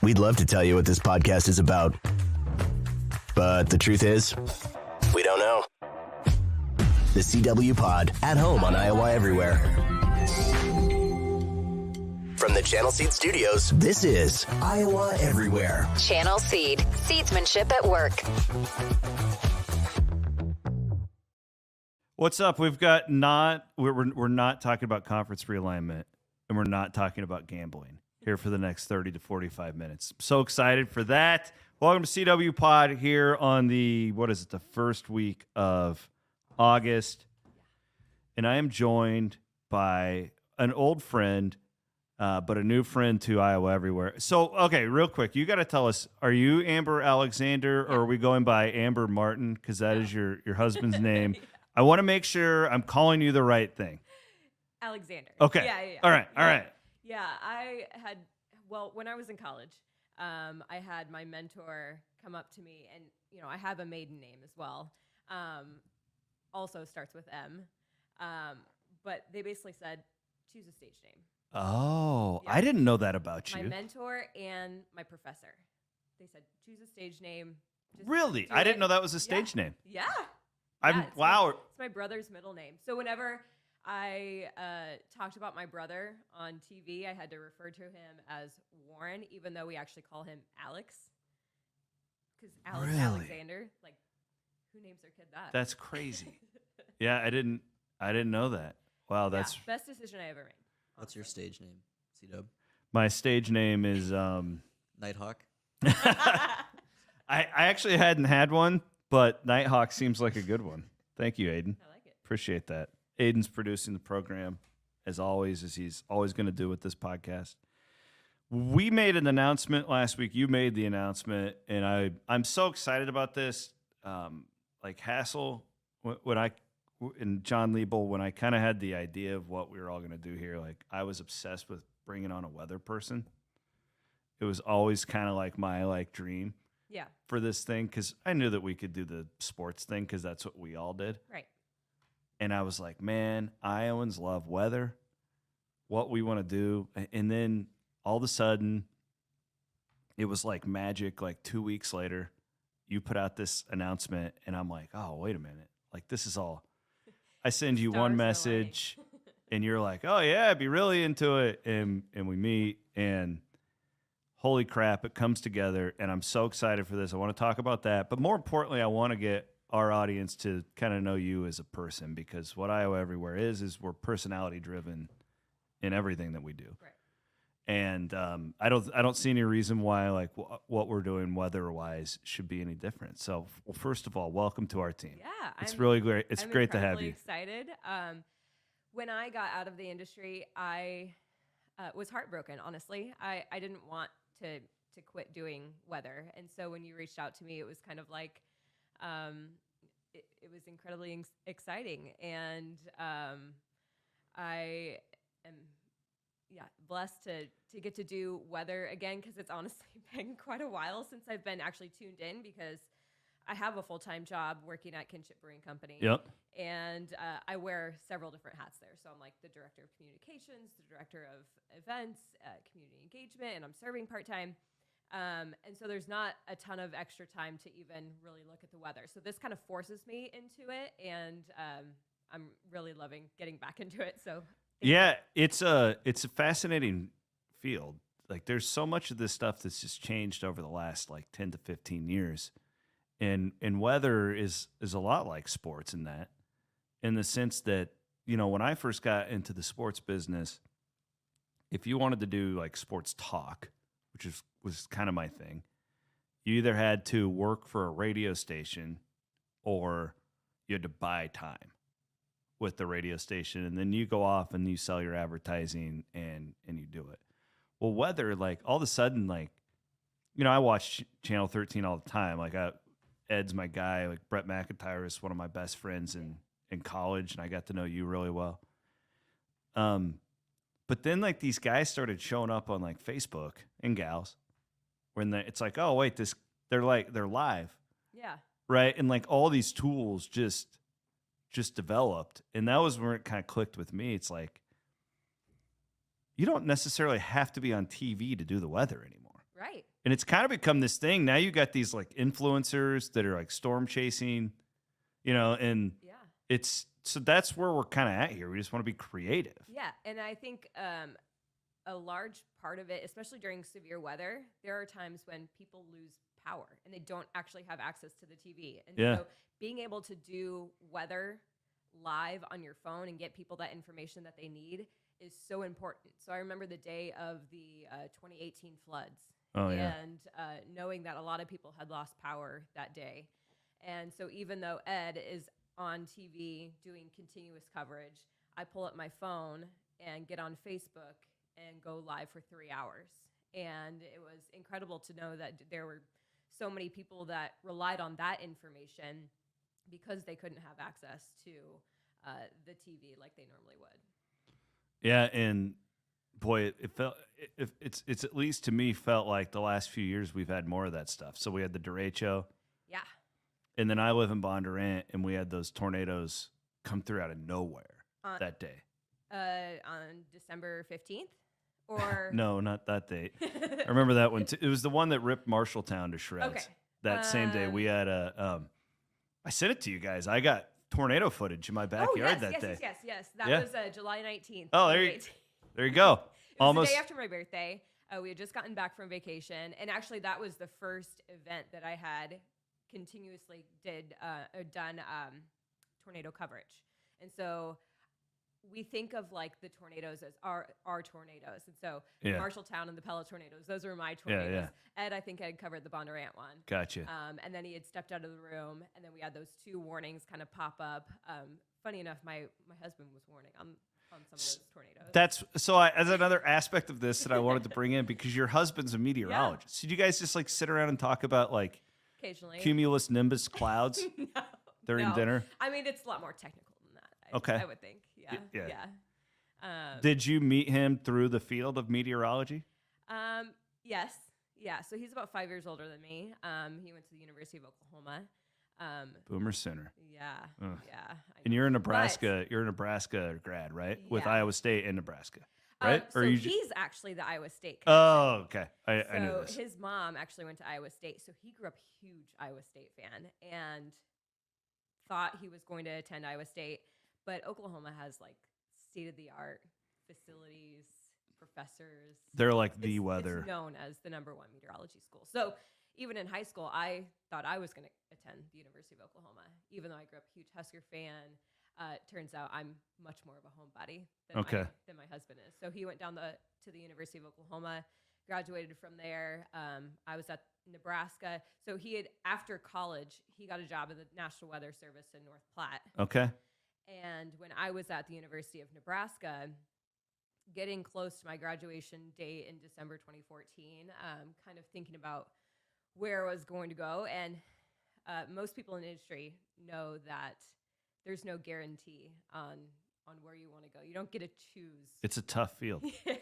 We'd love to tell you what this podcast is about, but the truth is, we don't know. The CW Pod, at home on Iowa Everywhere. From the Channel Seed Studios, this is Iowa Everywhere. Channel Seed, seedsmanship at work. What's up? We're not talking about conference realignment, and we're not talking about gambling here for the next 30 to 45 minutes. I'm so excited for that. Welcome to CW Pod here on the first week of August. And I am joined by an old friend, but a new friend to Iowa Everywhere. So, okay, real quick, you got to tell us, are you Amber Alexander or are we going by Amber Martin? Because that is your husband's name. Yeah. I want to make sure I'm calling you the right thing. Alexander. Okay. Yeah. All right. Yeah, when I was in college, I had my mentor come up to me, and, I have a maiden name as well. Also starts with M. But they basically said, choose a stage name. Oh, yeah. I didn't know that about you. My mentor and my professor. They said, choose a stage name. Really? I didn't know that was a stage name. Yeah. Wow. It's my brother's middle name. So whenever I talked about my brother on TV, I had to refer to him as Warren, even though we actually call him Alex. Because Alex Alexander, like, who names their kid that? That's crazy. Yeah, I didn't know that. Wow, that's best decision I ever made. What's your stage name, C-Dub? My stage name is Nighthawk. I actually hadn't had one, but Nighthawk seems like a good one. Thank you, Aiden. I like it. Appreciate that. Aiden's producing the program, as always, as he's always going to do with this podcast. We made an announcement last week. You made the announcement, and I'm so excited about this. Like Hassel, and John Liebel, when I kind of had the idea of what we were all going to do here, like I was obsessed with bringing on a weather person. It was always kind of like my dream. Yeah. For this thing, because I knew that we could do the sports thing because that's what we all did. Right. And I was like, man, Iowans love weather, what we want to do. And then all of a sudden, it was like magic. Like 2 weeks later, you put out this announcement, and I'm like, oh, wait a minute. Like, this is all. I send you one message, and you're like, oh, yeah, I'd be really into it. And we meet, and holy crap, it comes together, and I'm so excited for this. I want to talk about that. But more importantly, I want to get our audience to kind of know you as a person, because what Iowa Everywhere is we're personality-driven in everything that we do. Right. And I don't see any reason why like what we're doing weather-wise should be any different. So, well, first of all, welcome to our team. Yeah. It's really great. It's I'm great to have you. Excited. When I got out of the industry, I was heartbroken, honestly. I didn't want to quit doing weather. And so when you reached out to me, it was kind of like, it was incredibly exciting. And I am, blessed to get to do weather again, because it's honestly been quite a while since I've been actually tuned in, because I have a full-time job working at Kinship Brewing Company. Yep. And I wear several different hats there. So I'm like the director of communications, the director of events, community engagement, and I'm serving part-time. And so there's not a ton of extra time to even really look at the weather. So this kind of forces me into it, and I'm really loving getting back into it. So yeah, it's a fascinating field. Like there's so much of this stuff that's just changed over the last like 10 to 15 years. And weather is a lot like sports in the sense that, when I first got into the sports business, if you wanted to do like sports talk, which was kind of my thing, you either had to work for a radio station or you had to buy time with the radio station, and then you go off and you sell your advertising and you do it. Well, weather, like all of a sudden, like, I watch Channel 13 all the time. Like Ed's my guy. Like Brett McIntyre is one of my best friends in college, and I got to know you really well. But then like these guys started showing up on like Facebook and gals, when it's like, oh wait, they're live. Yeah. Right. And like all these tools just developed. And that was where it kind of clicked with me. It's like, you don't necessarily have to be on TV to do the weather anymore. Right. And it's kind of become this thing. Now you got these like influencers that are like storm chasing, and Yeah. so that's where we're kind of at here. We just want to be creative. Yeah. And I think a large part of it, especially during severe weather, there are times when people lose power and they don't actually have access to the TV. And Yeah. so being able to do weather live on your phone and get people that information that they need is so important. So I remember the day of the 2018 floods. Oh, yeah. And knowing that a lot of people had lost power that day. And so even though Ed is on TV doing continuous coverage, I pull up my phone and get on Facebook and go live for 3 hours. And it was incredible to know that there were so many people that relied on that information because they couldn't have access to the TV like they normally would. Yeah, and boy, it felt it's at least to me felt like the last few years we've had more of that stuff. So we had the derecho, Yeah. and then I live in Bondurant, and we had those tornadoes come through out of nowhere that day. On December 15th? Or No, not that date. I remember that one too. It was the one that ripped Marshalltown to shreds. Okay. That same day, we had I sent it to you guys. I got tornado footage in my backyard that day. Yes. That Yeah. was July 19th. Oh, there you go. It was Almost the day after my birthday. We had just gotten back from vacation, and actually that was the first event that I had continuously done tornado coverage. And so we think of like the tornadoes as our tornadoes. And so Yeah. Marshalltown and the Pella tornadoes, those were my tornadoes. Yeah. Ed, I think, had covered the Bondurant one. Gotcha. And then he had stepped out of the room, and then we had those 2 warnings kind of pop up. Funny enough, my husband was warning on some of those tornadoes. That's as another aspect of this that I wanted to bring in, because your husband's a meteorologist. So do you guys just like sit around and talk about like Occasionally. cumulus nimbus clouds No, during no. dinner? I mean, it's a lot more technical than that. Okay. I would think. Yeah. Yeah. Did you meet him through the field of meteorology? Yes. Yeah. So he's about 5 years older than me. He went to the University of Oklahoma. Boomer Sooner. Yeah. Ugh. Yeah. I And know. you're in Nebraska. You're a Nebraska grad, right? With Yeah. Iowa State and Nebraska, right? So he's actually the Iowa State connection. Oh, okay. I knew So this. his mom actually went to Iowa State, so he grew up a huge Iowa State fan and thought he was going to attend Iowa State. But Oklahoma has like state-of-the-art facilities, professors. They're like the It's weather. known as the #1 meteorology school. So even in high school, I thought I was going to attend the University of Oklahoma, even though I grew up a huge Husker fan. Turns out I'm much more of a homebody than my husband is. So he went down to the University of Oklahoma, graduated from there. I was at Nebraska. So after college, he got a job at the National Weather Service in North Platte. Okay. And when I was at the University of Nebraska, getting close to my graduation date in December 2014, kind of thinking about where I was going to go. And most people in the industry know that there's no guarantee on where you want to go. You don't get to choose. It's a tough field. Yeah.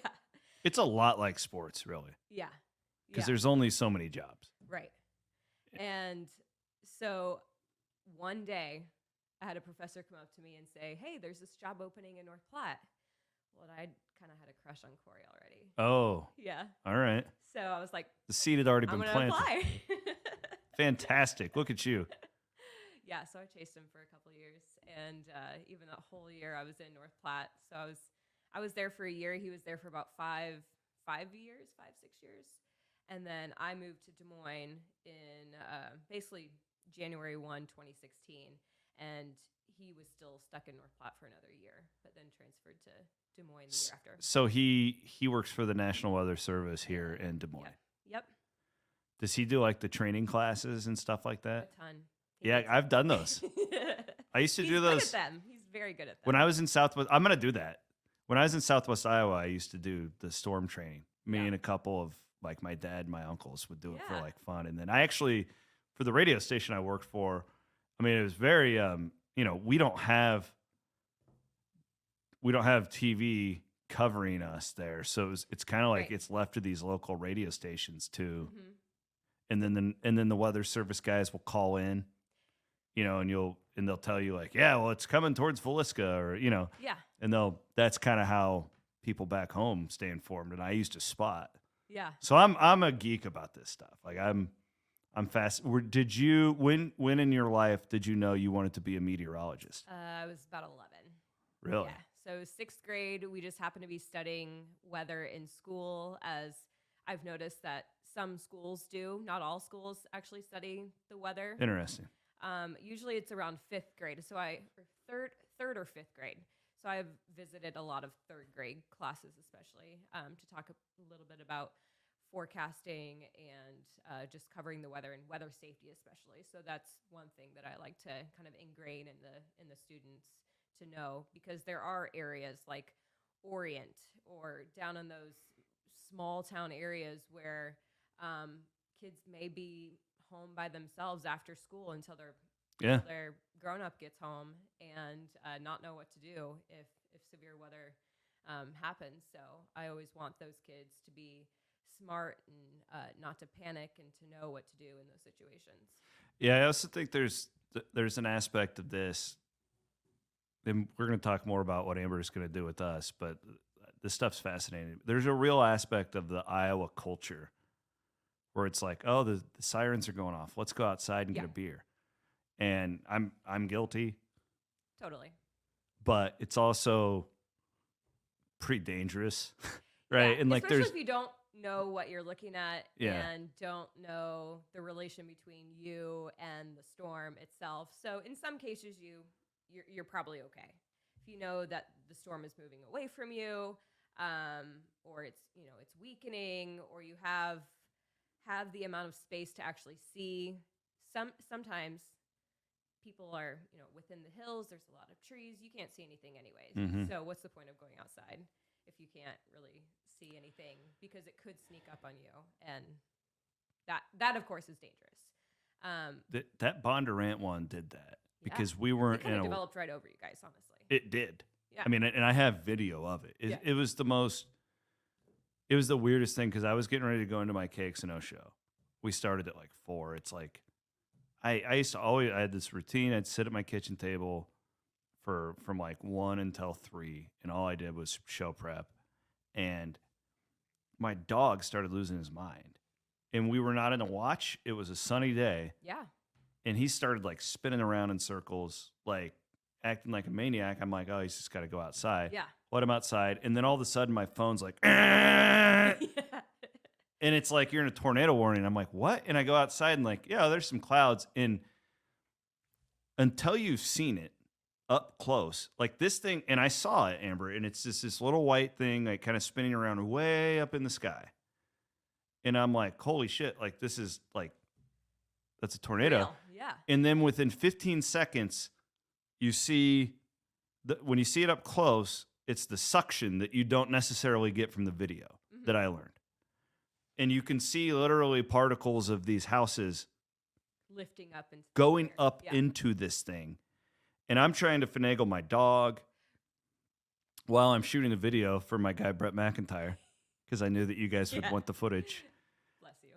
It's a lot like sports, really, Yeah. because Yeah. there's only so many jobs. Right. And so one day I had a professor come up to me and say, "Hey, there's this job opening in North Platte." Well, I kind of had a crush on Corey already. Oh, Yeah. all right. So I was like, The seed had already I'm been going to planted. apply. Fantastic. Look at you. Yeah, so I chased him for a couple of years. And even that whole year I was in North Platte. So I was there for a year. He was there for about 5 years, 6 years. And then I moved to Des Moines in basically January 1, 2016. And he was still stuck in North Platte for another year, but then transferred to Des Moines the year after. So he works for the National Weather Service here in Des Moines. Yep. Does he do like the training classes and stuff like that? A ton. Yeah, I've done those. I used to He's do good those at them. He's very good at them. when I was in Southwest. I'm going to do that. When I was in Southwest Iowa, I used to do the storm training. Me and a couple of like my dad and my uncles would do it for Yeah. like fun. And then I actually, for the radio station I worked for, I mean, it was very, we don't have TV covering us there. So it's kind of like Right. it's left to these local radio stations too. Mhm. And then the weather service guys will call in, and they'll tell you like, yeah, well, it's coming towards Villisca, or Yeah. and that's kind of how people back home stay informed, and I used to spot. Yeah. So I'm a geek about this stuff. Like I'm fast. Did you when in your life did you know you wanted to be a meteorologist? I was about 11. Really? Yeah. So sixth grade, we just happened to be studying weather in school, as I've noticed that some schools do. Not all schools actually study the weather. Interesting. Usually it's around fifth grade. So third or fifth grade. So I've visited a lot of third grade classes, especially to talk a little bit about forecasting and just covering the weather and weather safety, especially. So that's one thing that I like to kind of ingrain in the students to know, because there are areas like Orient or down in those small town areas where kids may be home by themselves after school until their grown up gets home and not know what to do if severe weather happens. So I always want those kids to be smart and not to panic and to know what to do in those situations. Yeah, I also think there's an aspect of this, and we're going to talk more about what Amber is going to do with us, but this stuff's fascinating. There's a real aspect of the Iowa culture where it's like, oh, the sirens are going off. Let's go outside and get a beer. And I'm guilty. Totally. But it's also pretty dangerous, right? Yeah, and like especially if you don't know what you're looking at Yeah. and don't know the relation between you and the storm itself. So in some cases you're probably okay. If you know that the storm is moving away from you, or it's weakening, or you have the amount of space to actually see. Sometimes people are within the hills. There's a lot of trees. You can't see anything anyways. Mhm. So what's the point of going outside if you can't really see anything, because it could sneak up on you, and that of course is dangerous. that Bondurant one did that Yeah. because we It weren't kind in of a. developed right over you guys, honestly. It did. Yeah. I mean, and I have video of it. It was the most. It was the weirdest thing because I was getting ready to go into my KXNO show. We started at like 4. It's like I used to always, I had this routine. I'd sit at my kitchen table from like 1 until 3, and all I did was show prep. And my dog started losing his mind, and we were not in a watch. It was a sunny day, Yeah. and he started like spinning around in circles, like acting like a maniac. I'm like, oh, he's just got to go outside. Yeah. Let him outside, and then all of a sudden my phone's like, and it's like you're in a tornado warning. I'm like, what? And I go outside and like, yeah, there's some clouds. And until you've seen it up close, like this thing, and I saw it, Amber, and it's just this little white thing like kind of spinning around way up in the sky. And I'm like, holy shit, like this is like, that's a tornado. Real. Yeah. And then within 15 seconds, you see, when you see it up close, it's the suction that you don't necessarily get from the video that I learned. And you can see literally particles of these houses Lifting up and going up into this thing. And I'm trying to finagle my dog while I'm shooting a video for my guy, Brett McIntyre, because I knew that you guys would want the footage. Bless you.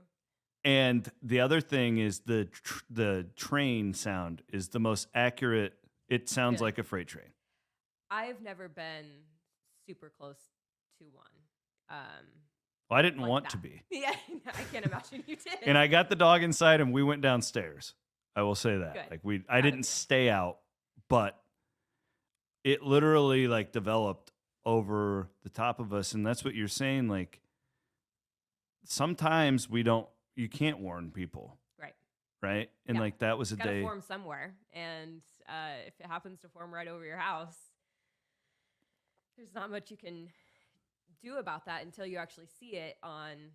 And the other thing is the train sound is the most accurate. It sounds Good. like a freight train. I've never been super close to one. Well, I didn't Like want that. to be. Yeah, I can't imagine you did. And I got the dog inside and we went downstairs. I will say that. Good. Like I Proud of didn't you. stay out, but it literally like developed over the top of us. And that's what you're saying. Like sometimes you can't warn people. Right. Right. And Yeah. like that was a It's got to day. form somewhere, and if it happens to form right over your house, there's not much you can do about that until you actually see it on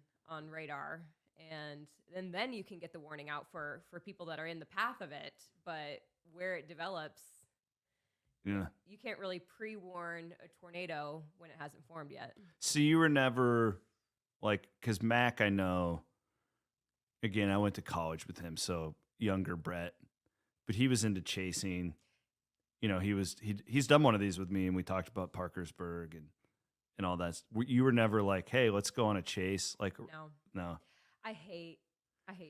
radar, and then you can get the warning out for people that are in the path of it. But where it develops, Yeah. you can't really pre-warn a tornado when it hasn't formed yet. So you were never like, because Mac, I know, again, I went to college with him, so younger Brett, but he was into chasing. You know, he's done one of these with me, and we talked about Parkersburg and all that. You were never like, hey, let's go on a chase. Like, no. I hate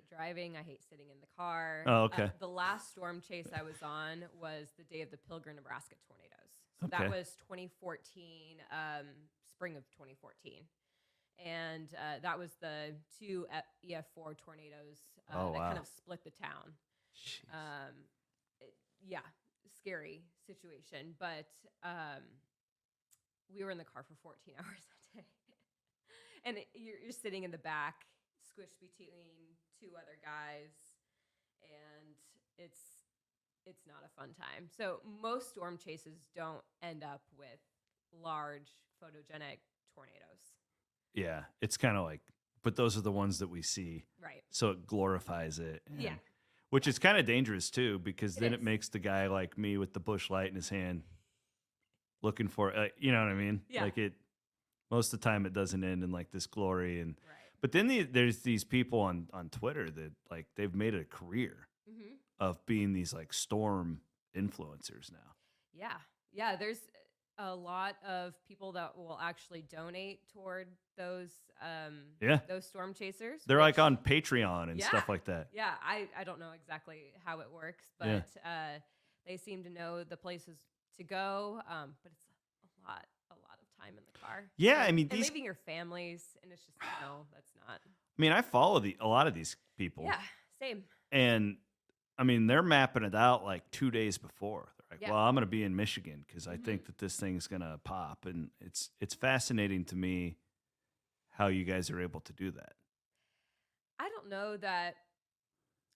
driving. I hate sitting in the car. Oh, okay. The last storm chase I was on was the day of the Pilgrim, Nebraska tornadoes. So Okay. that was 2014, spring of 2014. And that was the two EF4 tornadoes that kind of split the town. Yeah, scary situation. But we were in the car for 14 hours that day. And you're sitting in the back, squished between two other guys, and it's not a fun time. So most storm chases don't end up with large photogenic tornadoes. Yeah, it's kind of like, but those are the ones that we see. Right. So it glorifies it. Yeah. Which is kind of dangerous too, because then is. it makes the guy like me with the bush light in his hand looking for, you know what I mean? Yeah. Like most of the time it doesn't end in like this glory. And, Right. but then there's these people on Twitter that like, they've made it a career of being these like storm influencers now. Yeah. Yeah. There's a lot of people that will actually donate toward those storm chasers. They're like on Patreon and stuff like that. Yeah, I don't know exactly how it works, but they seem to know the places to go. But it's a lot of time in the car. Yeah, and, I mean, and leaving your families, and it's just no, that's not. I mean, I follow a lot of these people. Yeah, same. And I mean, they're mapping it out like 2 days before. They're like, well, I'm going to be in Michigan because I think that this thing's going to pop. And it's fascinating to me how you guys are able to do that. I don't know that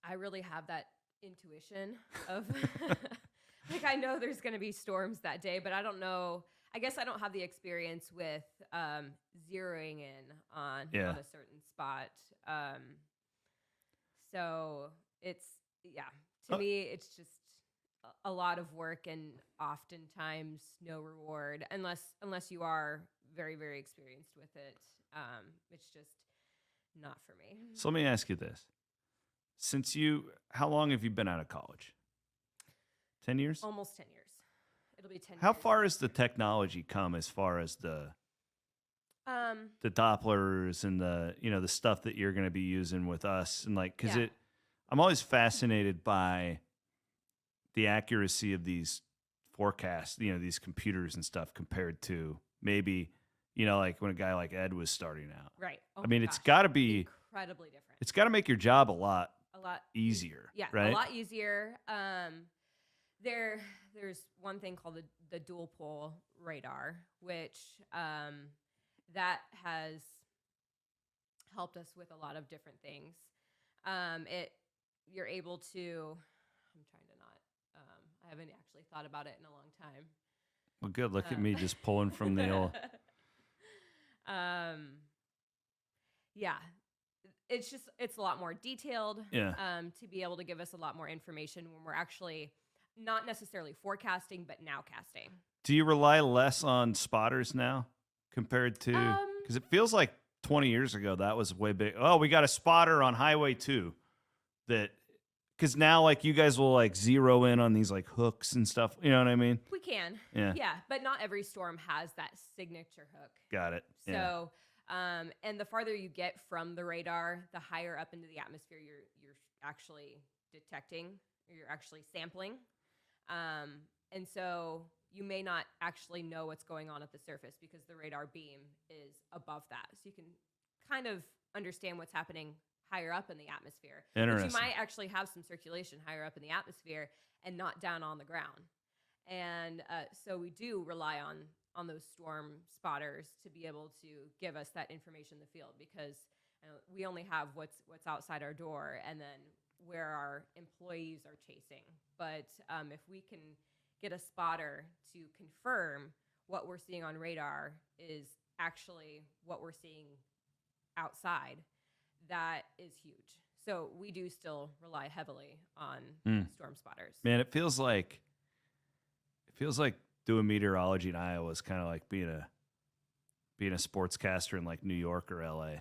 I really have that intuition of like, I know there's going to be storms that day, but I don't know. I guess I don't have the experience with zeroing in on a certain spot. So it's, to me, it's just a lot of work and oftentimes no reward unless you are very, very experienced with it. It's just not for me. So let me ask you this. How long have you been out of college? 10 years? Almost 10 years. It'll be 10 years. How far has the technology come as far as the Dopplers and the stuff that you're going to be using with us? And like, cause I'm always fascinated by the accuracy of these forecasts, these computers and stuff compared to maybe, like when a guy like Ed was starting out. Right. Oh I mean, it's got to be incredibly different. It's got to make your job a lot easier. Yeah, right? A lot easier. There's one thing called the dual pole radar, which that has helped us with a lot of different things. You're able to. I'm trying to not. I haven't actually thought about it in a long time. Well, good. Look at me just pulling from the old. Yeah, it's a lot more detailed. Yeah. To be able to give us a lot more information when we're actually not necessarily forecasting, but nowcasting. Do you rely less on spotters now compared to? Because it feels like 20 years ago that was way big. Oh, we got a spotter on Highway 2 that. Because now, like, you guys will, like, zero in on these, like, hooks and stuff. You know what I mean? We can. Yeah. Yeah, but not every storm has that signature hook. Got it. So, and the farther you get from the radar, the higher up into the atmosphere you're actually detecting, or you're actually sampling. And so you may not actually know what's going on at the surface because the radar beam is above that. So you can kind of understand what's happening higher up in the atmosphere. Interesting. But you might actually have some circulation higher up in the atmosphere and not down on the ground. And so we do rely on those storm spotters to be able to give us that information in the field because we only have what's outside our door and then where our employees are chasing. But if we can get a spotter to confirm what we're seeing on radar is actually what we're seeing outside, that is huge. So we do still rely heavily on storm spotters. Man, it feels like doing meteorology in Iowa is kind of like being a sportscaster in like New York or LA.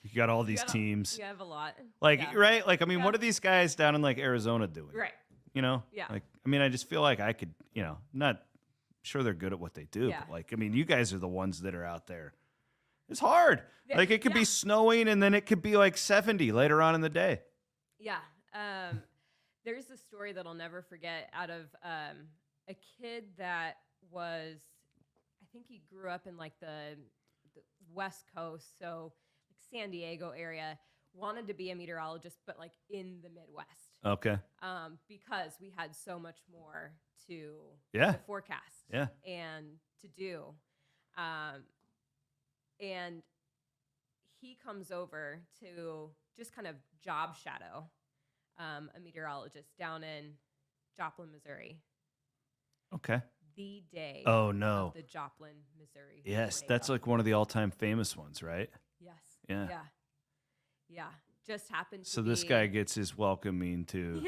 You got all these teams. You have a lot. Like, right? Like, I mean, what are these guys down in like Arizona doing? Right. Yeah. Like, I mean, I just feel like I could, not sure they're good at what they do, but like, I mean, you guys are the ones that are out there. It's hard. Like it could be snowing and then it could be like 70 later on in the day. Yeah. There's a story that I'll never forget out of a kid that was, I think he grew up in like the West Coast, so like San Diego area. Wanted to be a meteorologist, but like in the Midwest. Okay. Because we had so much more to forecast and to do. And he comes over to just kind of job shadow a meteorologist down in Joplin, Missouri. Okay. The day of the Joplin, Missouri. Yes, tornado. that's like one of the all-time famous ones, right? Yes. Yeah. Yeah. Just happened to So be, this guy gets his welcoming to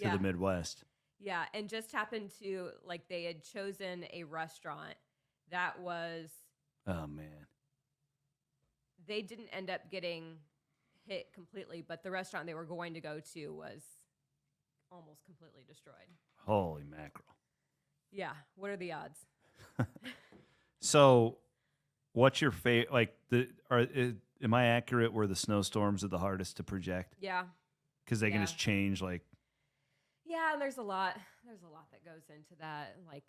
the Midwest. Yeah, and just happened to, like, they had chosen a restaurant that was, Oh, man. they didn't end up getting hit completely, but the restaurant they were going to go to was almost completely destroyed. Holy mackerel. Yeah, what are the odds? So what's your favorite, like, am I accurate where the snowstorms are the hardest to project? Yeah. Because they can just change, like. Yeah, and there's a lot that goes into that, like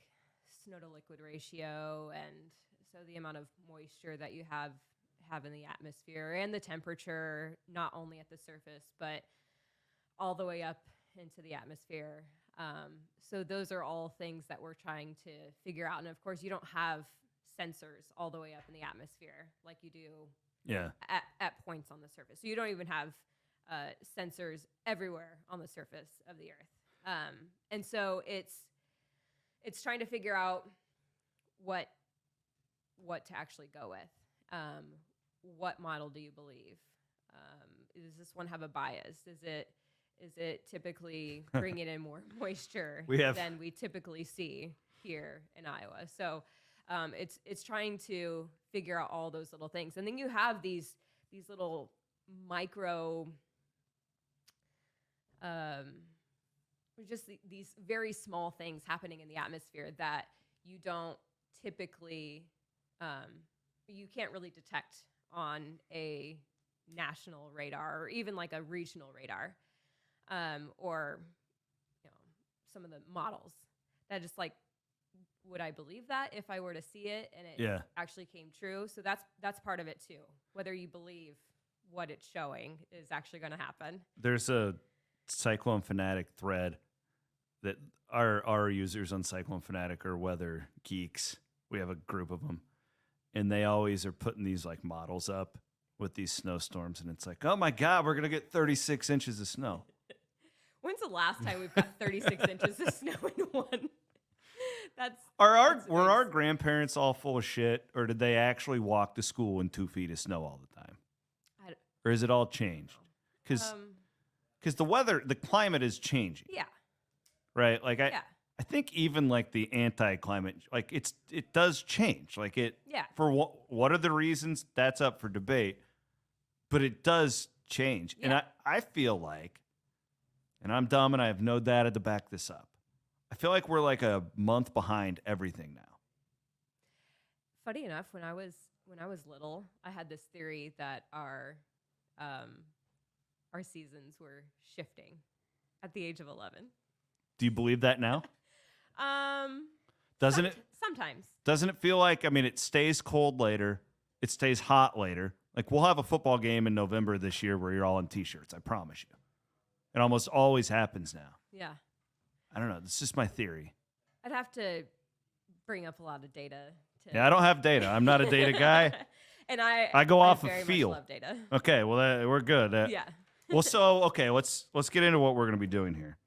snow to liquid ratio, and so the amount of moisture that you have in the atmosphere, and the temperature, not only at the surface but all the way up into the atmosphere. So those are all things that we're trying to figure out, and of course you don't have sensors all the way up in the atmosphere like you do at points on the surface. So you don't even have sensors everywhere on the surface of the earth. And so it's trying to figure out what to actually go with. What model do you believe? Does this one have a bias? Is it typically bringing in more moisture than we typically see here in Iowa? So it's trying to figure out all those little things, and then you have these little micro, just these very small things happening in the atmosphere that you don't typically, you can't really detect on a national radar or even like a regional radar, or some of the models that just like, would I believe that if I were to see it and it actually came true? So that's part of it too. Whether you believe what it's showing is actually going to happen. There's a Cyclone Fanatic thread that our users on Cyclone Fanatic are weather geeks. We have a group of them, and they always are putting these like models up with these snowstorms, and it's like, oh my God, we're gonna get 36 inches of snow. When's the last time we've got 36 inches of snow in one? Were our grandparents all full of shit, or did they actually walk to school in 2 feet of snow all the time? Or is it all changed? Because the climate is changing. Yeah. Right? Like I think even like the anti-climate, like it does change. Like for what are the reasons? That's up for debate, but it does change. Yeah. And I feel like, and I'm dumb and I have no data to back this up, I feel like we're like a month behind everything now. Funny enough, when I was little, I had this theory that our seasons were shifting at the age of 11. Do you believe that now? Doesn't it? Sometimes. Doesn't it feel like, I mean, it stays cold later, it stays hot later. Like we'll have a football game in November this year where you're all in t-shirts, I promise you. It almost always happens now. Yeah. I don't know. It's just my theory. I'd have to bring up a lot of data. I don't have data. I'm not a data guy. And I go off of feel. Love data. Okay, well we're good. Yeah. Well, so okay, let's get into what we're going to be doing here.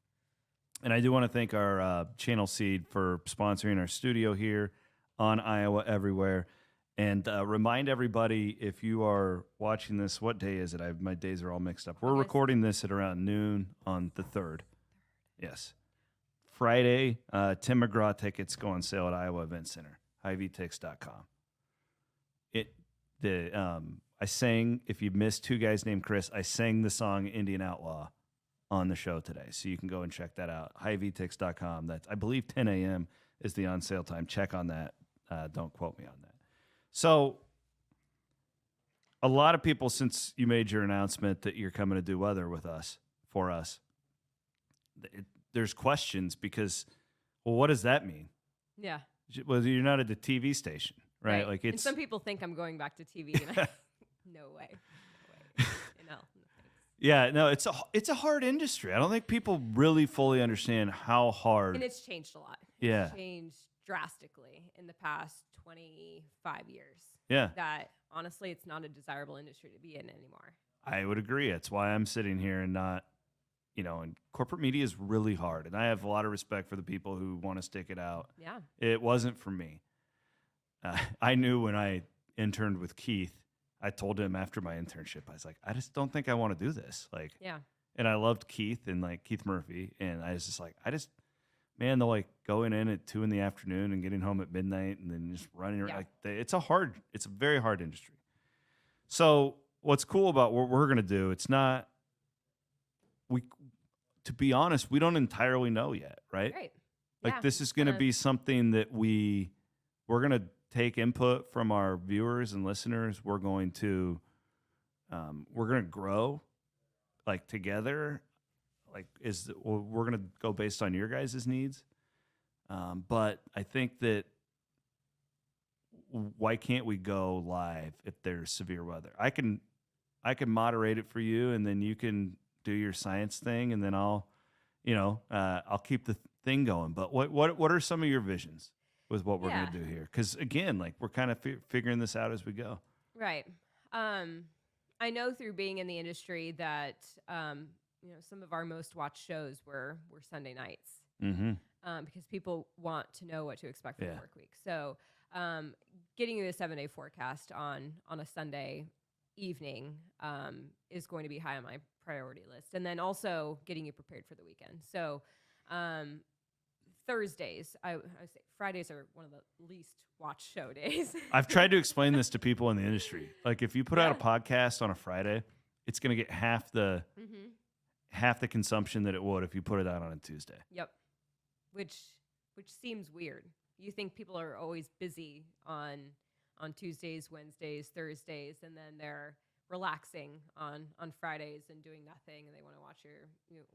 And I do want to thank our Channel Seed for sponsoring our studio here on Iowa Everywhere. And remind everybody, if you are watching this, what day is it? My days are all mixed up. We're recording this at around noon on the 3rd. Yes. Friday, Tim McGraw tickets go on sale at Iowa Event Center, HiVTix.com. I sang, if you missed Two Guys Named Chris, I sang the song Indian Outlaw on the show today. So you can go and check that out, HiVTix.com. That's, I believe 10 a.m. is the on sale time. Check on that. Don't quote me on that. So a lot of people, since you made your announcement that you're coming to do weather with us, for us, there's questions because, well, what does that mean? Yeah. Well, you're not at the TV station, right? Right. Like And it's some people think I'm going back to TV. And no way. No way. No thanks. yeah, no, it's a hard industry. I don't think people really fully understand how hard. And it's changed a lot. Yeah. It's changed drastically in the past 25 years. Yeah. That honestly, it's not a desirable industry to be in anymore. I would agree. That's why I'm sitting here and not, and corporate media is really hard. And I have a lot of respect for the people who want to stick it out. Yeah. It wasn't for me. I knew when I interned with Keith, I told him after my internship, I was like, I just don't think I want to do this. Like, Yeah. and I loved Keith and like Keith Murphy. And I was just like, man, they're like going in at 2 PM and getting home at midnight and then just running. Yeah. It's a very hard industry. So what's cool about what we're going to do, to be honest, we don't entirely know yet, right? Right. Like Yeah, this is going to be something that we're going to take input from our viewers and listeners. We're going to grow like together. Like we're going to go based on your guys' needs. But I think that why can't we go live if there's severe weather? I can moderate it for you, and then you can do your science thing, and then I'll keep the thing going. But what are some of your visions with what we're going to do here? Because again, like we're kind of figuring this out as we go. Right. I know through being in the industry that some of our most watched shows were Sunday nights. Mm-hmm. Because people want to know what to expect for the Yeah. work week. So getting you a 7-day forecast on a Sunday evening is going to be high on my priority list. And then also getting you prepared for the weekend. So Thursdays, I would say Fridays are one of the least watched show days. I've tried to explain this to people in the industry. Like if you put out a podcast on a Friday, it's going to get half the consumption that it would if you put it out on a Tuesday. Yep. Which seems weird. You think people are always busy on Tuesdays, Wednesdays, Thursdays, and then they're relaxing on Fridays and doing nothing, and they want to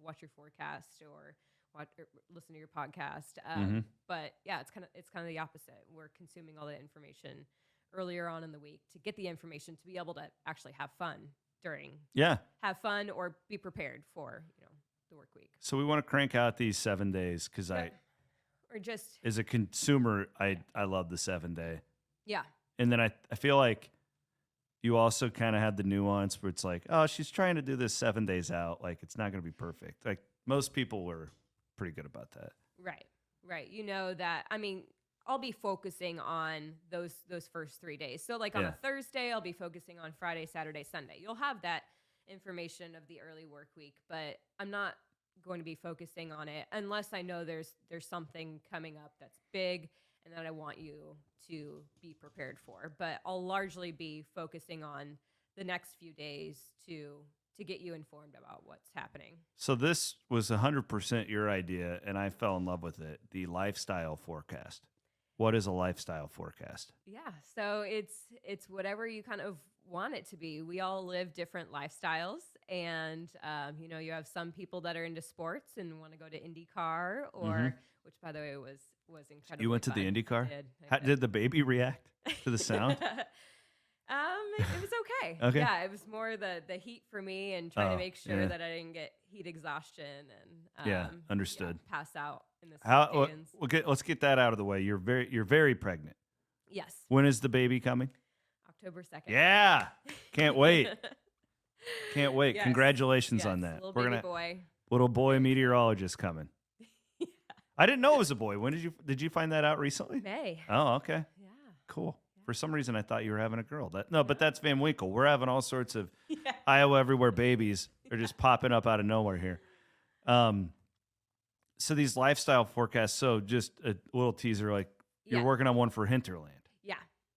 watch your forecast or listen to your podcast. But yeah, it's kind of the opposite. We're consuming all the information earlier on in the week to get the information to be able to actually have fun have fun or be prepared for the work week. So we want to crank out these 7 days because as a consumer, I love the 7-day. Yeah. And then I feel like you also kind of had the nuance where it's like, oh, she's trying to do this 7 days out. Like it's not going to be perfect. Like most people were pretty good about that. Right. You know that, I mean, I'll be focusing on those first 3 days. So like on a Thursday, I'll be focusing on Friday, Saturday, Sunday. You'll have that information of the early work week, but I'm not going to be focusing on it unless I know there's something coming up that's big and that I want you to be prepared for. But I'll largely be focusing on the next few days to get you informed about what's happening. So this was 100% your idea, and I fell in love with it, the lifestyle forecast. What is a lifestyle forecast? Yeah, so it's whatever you kind of want it to be. We all live different lifestyles, and you have some people that are into sports and want to go to IndyCar, or which, by the way, was incredible. You went to the IndyCar? I did. Did the baby react to the sound? It was okay. Okay. Yeah, it was more the heat for me and trying to make sure that I didn't get heat exhaustion and understood. Pass out in the seconds. Let's get that out of the way. You're very pregnant. Yes. When is the baby coming? October 2nd. Yeah. Can't wait. Can't wait. Yes. Congratulations on that. Little boy meteorologist coming. Yeah. I didn't know it was a boy. When did you find that out recently? May. Oh, okay. Yeah. Cool. For some reason, I thought you were having a girl. But that's Van Winkle. We're having all sorts of Iowa everywhere babies. They're just popping up out of nowhere here. So these lifestyle forecasts. So just a little teaser, like you're working on one for Hinterland. Yeah.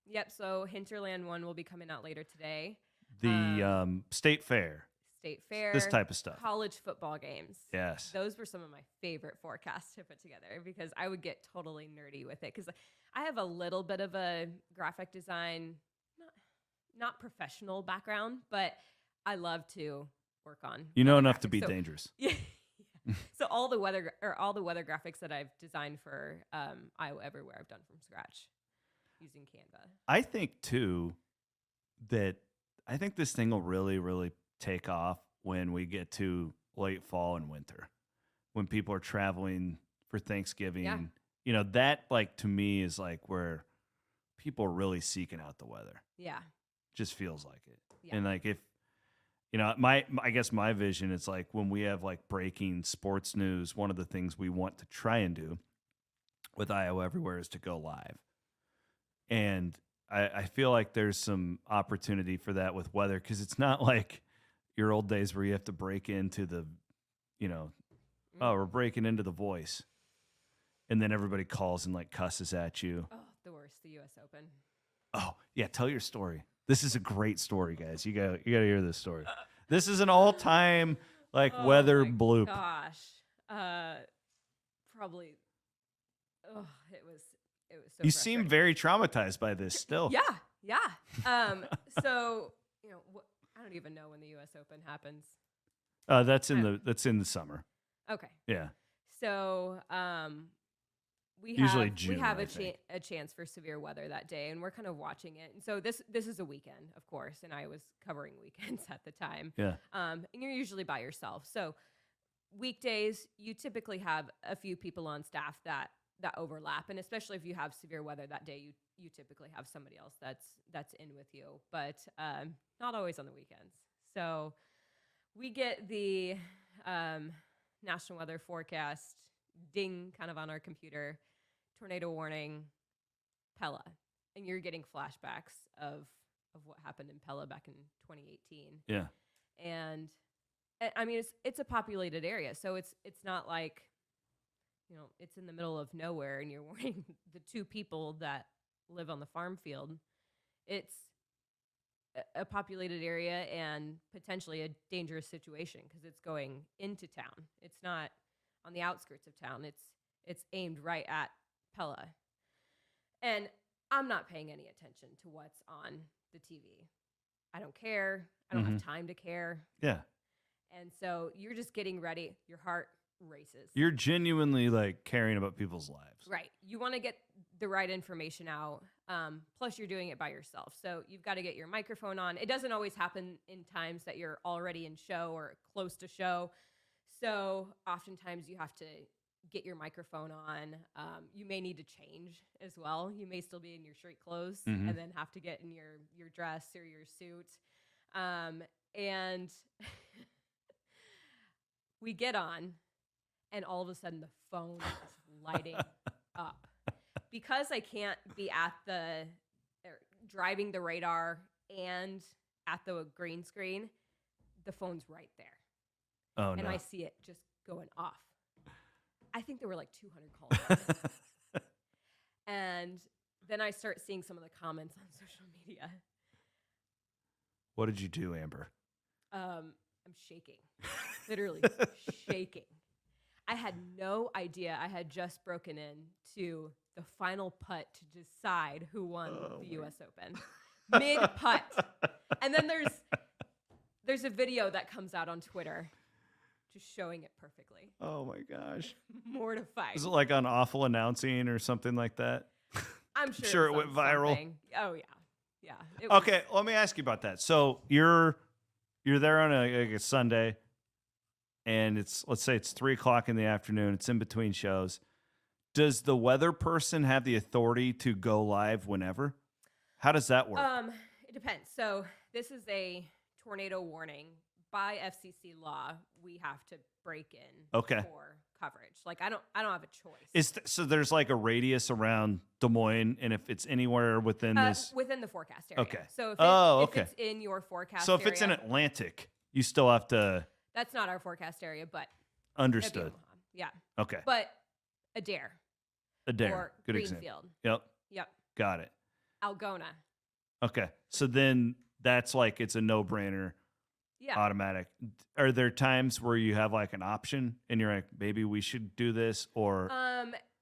Yep. So Hinterland one will be coming out later today. The State Fair. This type of stuff. College football games. Yes. Those were some of my favorite forecasts to put together because I would get totally nerdy with it because I have a little bit of a graphic design, not professional background, but I love to work on. You know enough graphics. to be dangerous. Yeah. So all the weather graphics that I've designed for Iowa Everywhere, I've done from scratch using Canva. I think too that I think this thing will really, really take off when we get to late fall and winter, when people are traveling for Thanksgiving. Yeah. You know, that like to me is like where people are really seeking out the weather. Yeah. Just feels like it. Yeah. And like if you know, I guess my vision is like when we have like breaking sports news, one of the things we want to try and do with Iowa Everywhere is to go live. And I feel like there's some opportunity for that with weather because it's not like your old days where you have to break into the, you know, oh, we're breaking into the Voice. And then everybody calls and like cusses at you. Oh, the worst, the U.S. Open. Oh, yeah, tell your story. This is a great story, guys. You got to hear this story. This is an all-time like weather my bloop. Gosh. Probably it was so You seem frustrating. very traumatized by this still. Yeah. So, you know, I don't even know when the U.S. Open happens. That's in the summer. Okay. Yeah. So, Usually June, we have I a think. chance for severe weather that day, and we're kind of watching it. And so this is a weekend, of course, and I was covering weekends at the time. Yeah. And you're usually by yourself. So weekdays, you typically have a few people on staff that overlap, and especially if you have severe weather that day, you typically have somebody else that's in with you, but not always on the weekends. So we get the national weather forecast ding kind of on our computer, tornado warning, Pella, and you're getting flashbacks of what happened in Pella back in 2018. Yeah. And I mean, it's a populated area, so it's not like, you know, it's in the middle of nowhere and you're warning the two people that live on the farm field. It's a populated area and potentially a dangerous situation because it's going into town. It's not on the outskirts of town. It's aimed right at Pella. And I'm not paying any attention to what's on the TV. I don't care. I don't have time to care. Yeah. And so you're just getting ready. Your heart races. You're genuinely like caring about people's lives. Right. You want to get the right information out. Plus, you're doing it by yourself. So you've got to get your microphone on. It doesn't always happen in times that you're already in show or close to show. So oftentimes you have to get your microphone on. You may need to change as well. You may still be in your street clothes and then have to get in your dress or your suit. And we get on, and all of a sudden the phone is lighting up. Because I can't be at driving the radar and at the green screen, the phone's right there. Oh, and no. I see it just going off. I think there were like 200 calls. And then I start seeing some of the comments on social media. What did you do, Amber? I'm shaking, literally shaking. I had no idea I had just broken into the final putt to decide who won the U.S. Open. Mid-putt. And then there's a video that comes out on Twitter just showing it perfectly. Oh, my gosh. Mortified. Is it like on Awful Announcing or something like that? I'm sure, sure it was went on viral. something. Oh, yeah. Yeah. It was- Okay, let me ask you about that. So you're there on a Sunday, and let's say it's 3:00 in the afternoon. It's in between shows. Does the weather person have the authority to go live whenever? How does that work? It depends. So this is a tornado warning. By FCC law, we have to break in for coverage. Like I don't have a choice. So there's like a radius around Des Moines, and if it's anywhere within this, within the forecast area. Okay. So if it's in your forecast so if it's in area, Atlantic, you still have to. that's not our forecast area, but Understood. Omaha. Yeah. Okay. But Adair. Adair. Good Greenfield. example. Yep. Yep. Got it. Algona. Okay. So then that's like it's a no-brainer. Yeah. Automatic. Are there times where you have like an option and you're like, maybe we should do this, or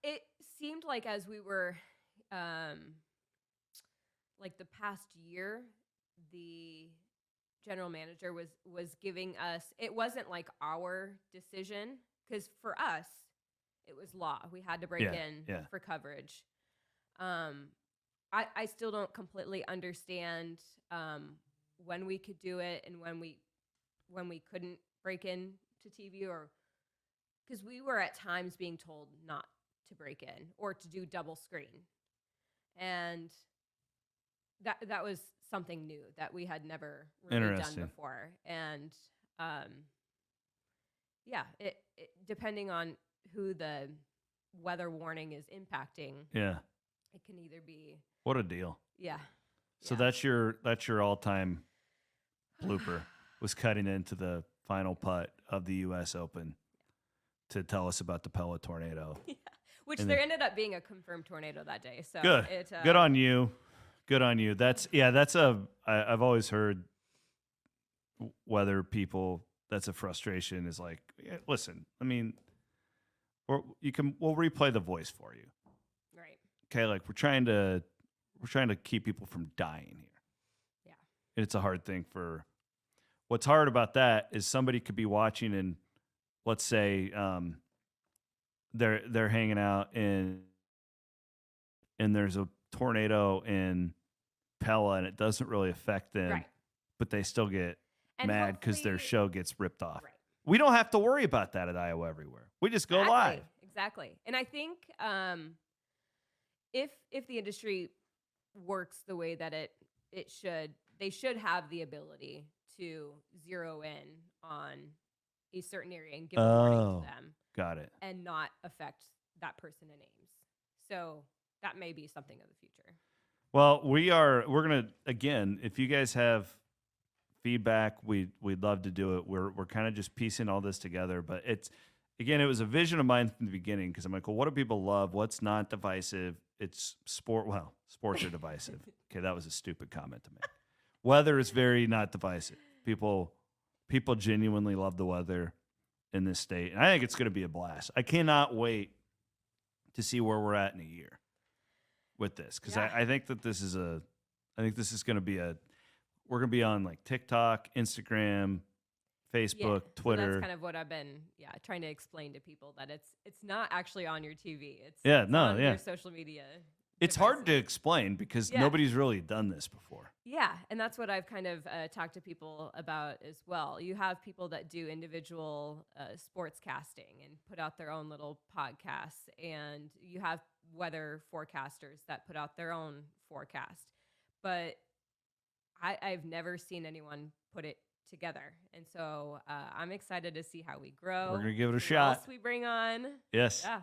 It seemed like as we were like the past year, the general manager was giving us, it wasn't like our decision. because for us, it was law. We had to break in for coverage. I still don't completely understand when we could do it and when we couldn't break in to TV, or because we were at times being told not to break in or to do double screen, and that was something new that we had never really done before. And it depending on who the weather warning is impacting, it can either be what a deal. Yeah. So that's your all-time blooper, was cutting into the final putt of the U.S. Open to tell us about the Pella tornado. Yeah. Which there ended up being a confirmed tornado that day. So good. Good on you. Good on you. I've always heard weather people, that's a frustration, is like, listen, I mean, we'll replay the voice for you. Right. Okay, like we're trying to keep people from dying here. Yeah. And it's a hard thing what's hard about that is somebody could be watching and let's say they're hanging out and there's a tornado in Pella and it doesn't really affect them, right, but they still get mad because their show gets ripped off. Right. We don't have to worry about that at Iowa Everywhere. We just go live. Exactly. And I think if the industry works the way that it should, they should have the ability to zero in on a certain area and give a warning to them. Got it. And not affect that person in Ames. So that may be something of the future. Well, we're gonna, again, if you guys have feedback, we'd love to do it. We're kind of just piecing all this together, but it was a vision of mine from the beginning, because I'm like, well, what do people love? What's not divisive? It's sport. Well, sports are divisive. Okay, that was a stupid comment to make. Weather is very not divisive. People genuinely love the weather in this state, and I think it's going to be a blast. I cannot wait to see where we're at in a year with this, because I think that this is going to be we're going to be on like TikTok, Instagram, Facebook, Twitter. So that's kind of what I've been trying to explain to people, that it's not actually on your TV. It's on your social media. It's hard to explain because nobody's really done this before. Yeah, and that's what I've kind of talked to people about as well. You have people that do individual sports casting and put out their own little podcasts, and you have weather forecasters that put out their own forecast. But I've never seen anyone put it together, and so I'm excited to see how we grow. We're gonna give it a shot. Else we bring on. Yes. Yeah.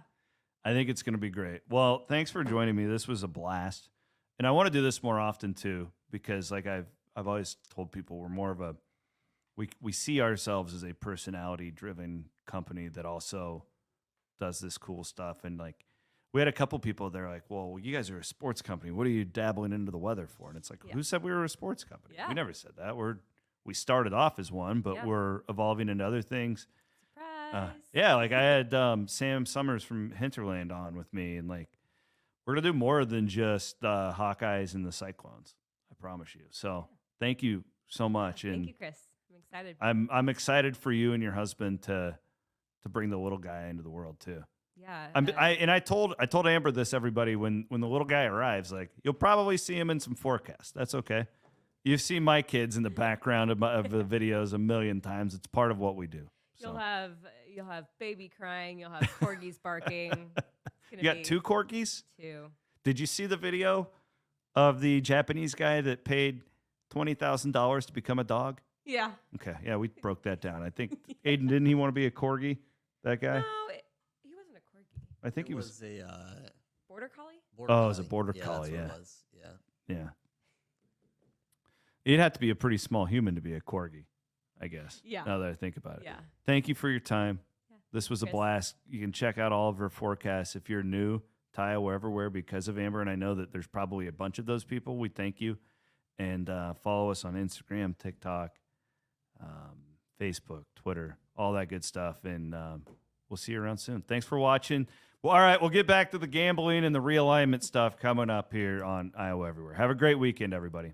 I think it's going to be great. Well, thanks for joining me. This was a blast. And I want to do this more often too, because like I've always told people, we're more of we see ourselves as a personality driven company that also does this cool stuff. And like, we had a couple people, they're like, well, you guys are a sports company. What are you dabbling into the weather for? And it's like, who said we were a sports company? Yeah. We never said that. We started off as one, but we're evolving into other things. Like I had Sam Summers from Hinterland on with me, and like we're gonna do more than just the Hawkeyes and the Cyclones. I promise you. So thank you so much. Thank you, Chris. I'm excited. I'm excited for you and your husband to bring the little guy into the world too. Yeah. I told Amber this, everybody, when the little guy arrives, like you'll probably see him in some forecasts. That's okay. You've seen my kids in the background of the videos a million times. It's part of what we do. So. You'll have baby crying. You'll have corgis barking. You got 2 corgis? 2. Did you see the video of the Japanese guy that paid $20,000 to become a dog? Yeah. Okay. Yeah, we broke that down. I think Aiden, didn't he want to be a corgi? That guy? No, he wasn't a corgi. I think he was a border collie. It was a border collie. That's what it was. Yeah. You'd have to be a pretty small human to be a corgi, I guess. Yeah. Now that I think about it. Yeah. Thank you for your time. Yeah. This was a blast. You can check out all of her forecasts if you're new to Iowa Everywhere because of Amber, and I know that there's probably a bunch of those people. We thank you. And follow us on Instagram, TikTok, Facebook, Twitter, all that good stuff. And we'll see you around soon. Thanks for watching. Well, all right, we'll get back to the gambling and the realignment stuff coming up here on Iowa Everywhere. Have a great weekend, everybody.